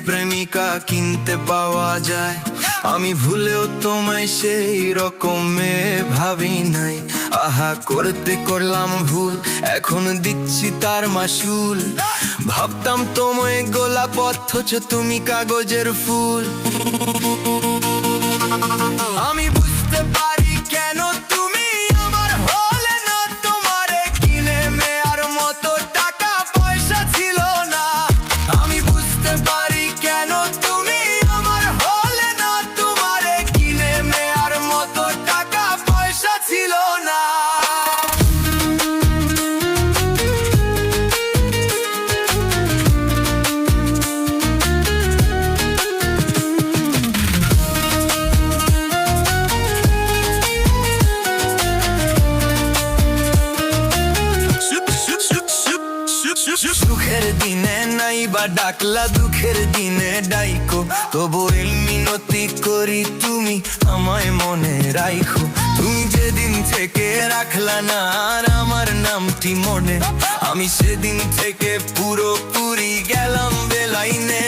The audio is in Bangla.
প্রেমিকা কিনতে পাওয়া যায়। আমি ভুলেও তোমায় সেই রকমে ভাবি নাই। আহা করতে করলাম ভুল, এখন দিচ্ছি তার মাসুল। ভাবতাম তোমায় গোলাপ অথচ তুমি কাগজের ফুল। আমি বুঝতে পারি কেন তুমি আমার হলে না, তোমারে কিনে মেয়ার মতো টাকা পয়সা ছিল না। আমি বুঝতে পারি কেন তুমি আমার হলে না, তোমারে কিনে মেয়ার মতো টাকা পয়সা ছিল না। সুখের দিনে নাই বা ডাকলা, দুঃখের দিনে ডাইকো, তবু এই মিনতি করি তুমি আমায় মনে রাইখো। তুমি যেদিন থেকে রাখলা না আর আমার নামটি মনে, আমি সেদিন থেকে পুরোপুরি গেলাম বেলাইনে।